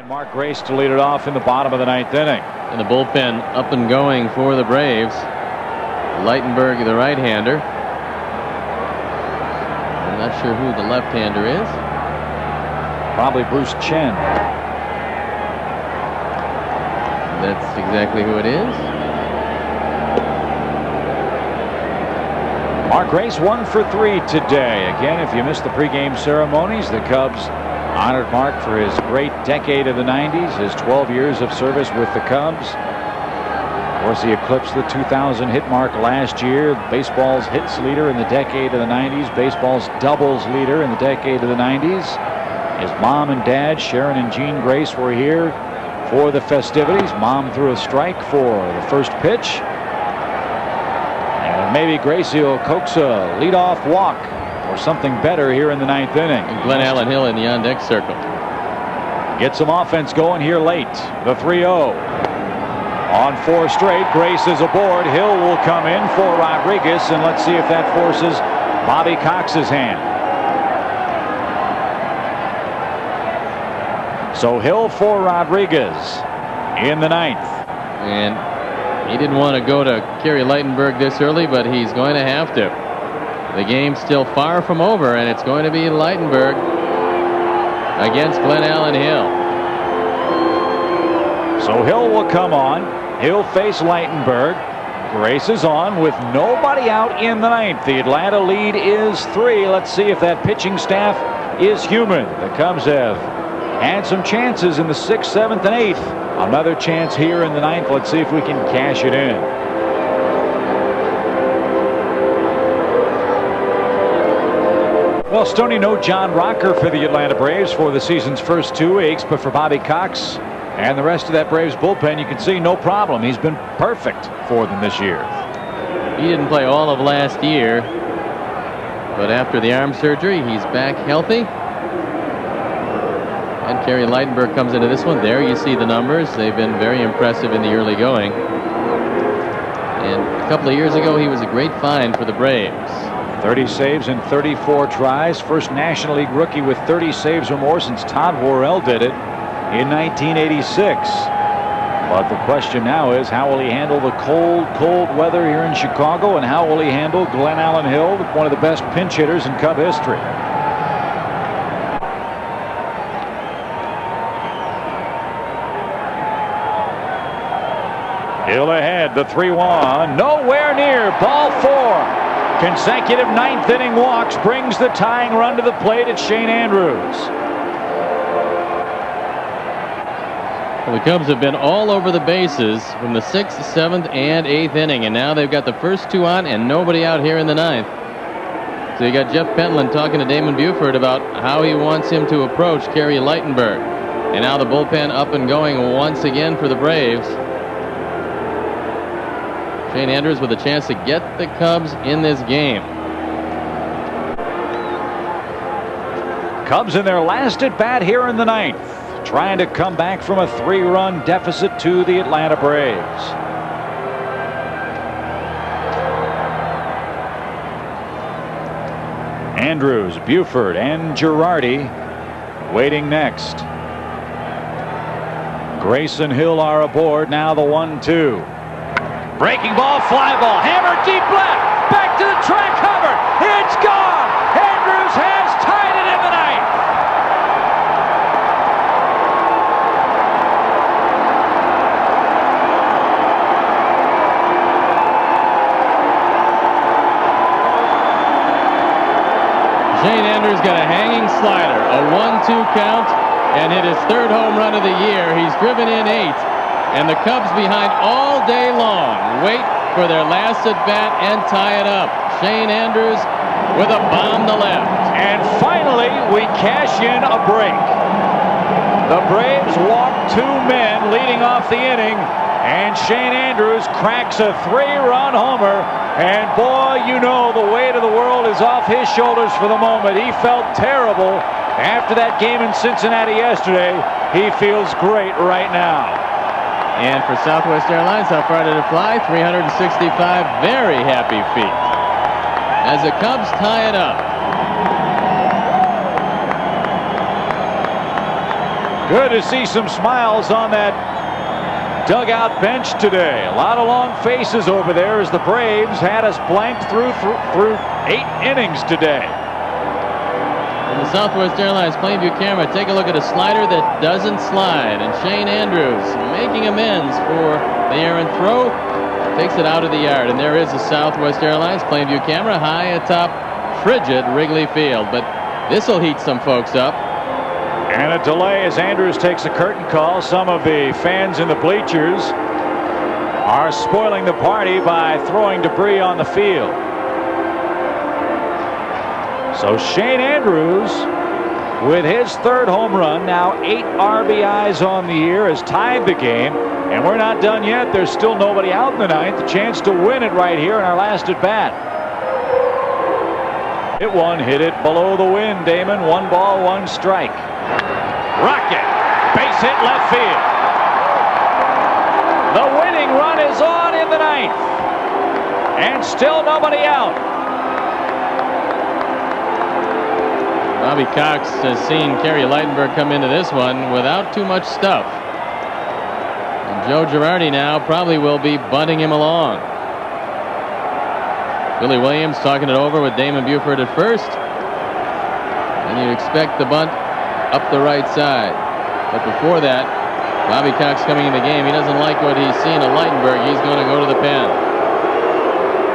And Mark Grace to lead it off in the bottom of the ninth inning. And the bullpen up and going for the Braves. Leitenberg, the right-hander. I'm not sure who the left-hander is. Probably Bruce Chen. That's exactly who it is. Mark Grace 1 for 3 today. Again, if you missed the pregame ceremonies, the Cubs honored Mark for his great decade of the 90s, his 12 years of service with the Cubs. Of course, he eclipsed the 2,000 hit mark last year. Baseball's hits leader in the decade of the 90s, baseball's doubles leader in the decade of the 90s. His mom and dad, Sharon and Gene Grace, were here for the festivities. Mom threw a strike for the first pitch. And maybe Gracie will coax a leadoff walk or something better here in the ninth inning. And Glenn Allen Hill in the on-deck circle. Get some offense going here late. The 3-0. On 4 straight, Grace is aboard. Hill will come in for Rodriguez, and let's see if that forces Bobby Cox's hand. So Hill for Rodriguez in the ninth. And he didn't want to go to Caray Leitenberg this early, but he's going to have to. The game's still far from over, and it's going to be Leitenberg against Glenn Allen Hill. So Hill will come on. He'll face Leitenberg. Grace is on with nobody out in the ninth. The Atlanta lead is 3. Let's see if that pitching staff is human. The Cubs have had some chances in the 6th, 7th, and 8th. Another chance here in the ninth. Let's see if we can cash it in. Well, Stoney, no John Rocker for the Atlanta Braves for the season's first 2 weeks, but for Bobby Cox and the rest of that Braves bullpen, you can see no problem. He's been perfect for them this year. He didn't play all of last year, but after the arm surgery, he's back healthy. And Caray Leitenberg comes into this one. There you see the numbers. They've been very impressive in the early going. And a couple of years ago, he was a great find for the Braves. 30 saves in 34 tries. First National League rookie with 30 saves or more since Todd Worrell did it in 1986. But the question now is, how will he handle the cold weather here in Chicago, and how will he handle Glenn Allen Hill, one of the best pinch hitters in Cub history? Hill ahead, the 3-1, nowhere near, ball 4. Consecutive ninth inning walks brings the tying run to the plate at Shane Andrews. Well, the Cubs have been all over the bases from the 6th, 7th, and 8th inning, and now they've got the first 2 on and nobody out here in the 9th. So you got Jeff Pentland talking to Damon Buford about how he wants him to approach Caray Leitenberg. And now the bullpen up and going once again for the Braves. Shane Andrews with a chance to get the Cubs in this game. Cubs in their last at bat here in the 9th, trying to come back from a 3-run deficit to the Atlanta Braves. Andrews, Buford, and Girardi waiting next. Grace and Hill are aboard. Now the 1-2. Breaking ball, fly ball, hammer deep left, back to the track, Hubbard, it's gone! Andrews has tied it in the ninth. Shane Andrews got a hanging slider, a 1-2 count, and hit his 3rd home run of the year. He's driven in 8. And the Cubs behind all day long. Wait for their last at bat and tie it up. Shane Andrews with a bomb to left. And finally, we cash in a break. The Braves walk 2 men leading off the inning, and Shane Andrews cracks a 3-run homer. And boy, you know the weight of the world is off his shoulders for the moment. He felt terrible after that game in Cincinnati yesterday. He feels great right now. And for Southwest Airlines, how far did it fly? 365 very happy feet. As the Cubs tie it up. Good to see some smiles on that dugout bench today. A lot of long faces over there as the Braves had us blanked through 8 innings today. From the Southwest Airlines Plainview camera, take a look at a slider that doesn't slide, and Shane Andrews making amends for the errant throw, takes it out of the yard, and there is the Southwest Airlines Plainview camera high atop frigid Wrigley Field, but this will heat some folks up. And a delay as Andrews takes a curtain call. Some of the fans in the bleachers are spoiling the party by throwing debris on the field. So Shane Andrews, with his 3rd home run, now 8 RBIs on the year, has tied the game. And we're not done yet. There's still nobody out in the 9th. A chance to win it right here in our last at bat. Hit one, hit it below the wind, Damon. 1 ball, 1 strike. Rocket, base hit left field. The winning run is on in the 9th. And still nobody out. Bobby Cox has seen Caray Leitenberg come into this one without too much stuff. And Joe Girardi now probably will be bunting him along. Billy Williams talking it over with Damon Buford at first. And you'd expect the bunt up the right side. But before that, Bobby Cox coming in the game, he doesn't like what he's seen of Leitenberg. He's going to go to the pen.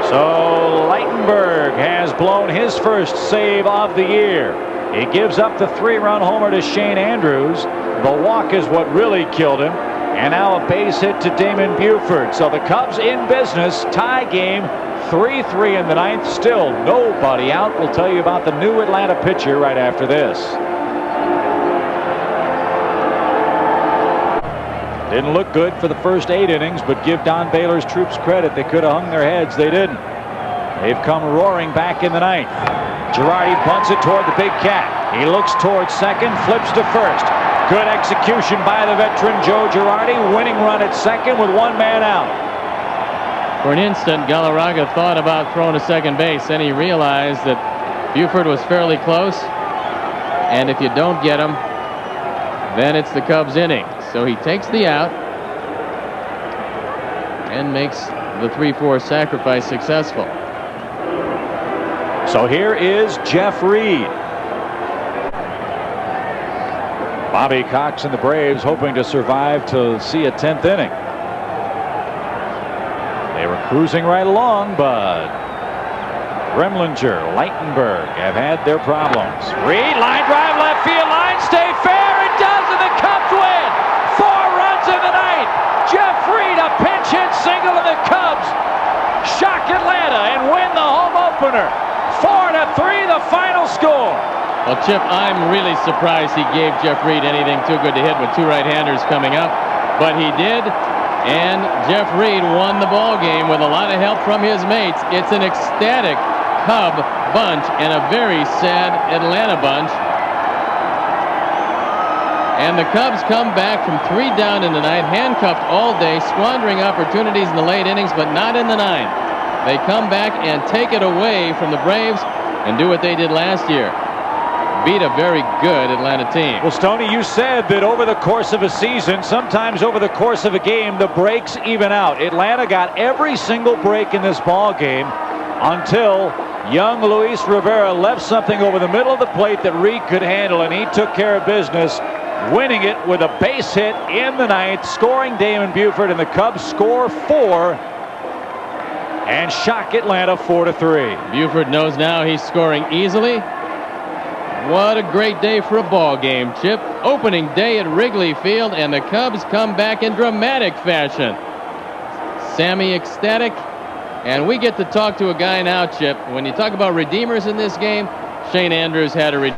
So Leitenberg has blown his first save of the year. He gives up the 3-run homer to Shane Andrews. The walk is what really killed him. And now a base hit to Damon Buford. So the Cubs in business. Tie game. 3-3 in the 9th. Still nobody out. We'll tell you about the new Atlanta pitcher right after this. Didn't look good for the first 8 innings, but give Don Baylor's troops credit. They could have hung their heads. They didn't. They've come roaring back in the 9th. Girardi bunts it toward the big cat. He looks towards second, flips to first. Good execution by the veteran Joe Girardi. Winning run at second with 1 man out. For an instant, Galarraga thought about throwing to second base. Then he realized that Buford was fairly close. And if you don't get him, then it's the Cubs inning. So he takes the out and makes the 3-4 sacrifice successful. So here is Jeff Reed. Bobby Cox and the Braves hoping to survive to see a 10th inning. They were cruising right along, but Remlinger, Leitenberg have had their problems. Reed, line drive, left field line, stay fair. It does, and the Cubs win. 4 runs in the 9th. Jeff Reed, a pinch hit single, and the Cubs shock Atlanta and win the home opener. 4-3, the final score. Well, Chip, I'm really surprised he gave Jeff Reed anything too good to hit with 2 right-handers coming up, but he did, and Jeff Reed won the ball game with a lot of help from his mates. It's an ecstatic Cub bunch and a very sad Atlanta bunch. And the Cubs come back from 3 down in the 9th, handcuffed all day, squandering opportunities in the late innings, but not in the 9th. They come back and take it away from the Braves and do what they did last year. Beat a very good Atlanta team. Well, Stoney, you said that over the course of a season, sometimes over the course of a game, the breaks even out. Atlanta got every single break in this ball game until young Luis Rivera left something over the middle of the plate that Reed could handle, and he took care of business, winning it with a base hit in the 9th, scoring Damon Buford, and the Cubs score 4 and shock Atlanta 4-3. Buford knows now he's scoring easily. What a great day for a ball game, Chip. Opening day at Wrigley Field, and the Cubs come back in dramatic fashion. Sammy ecstatic, and we get to talk to a guy now, Chip. When you talk about redeemers in this game, Shane Andrews had a redeemer.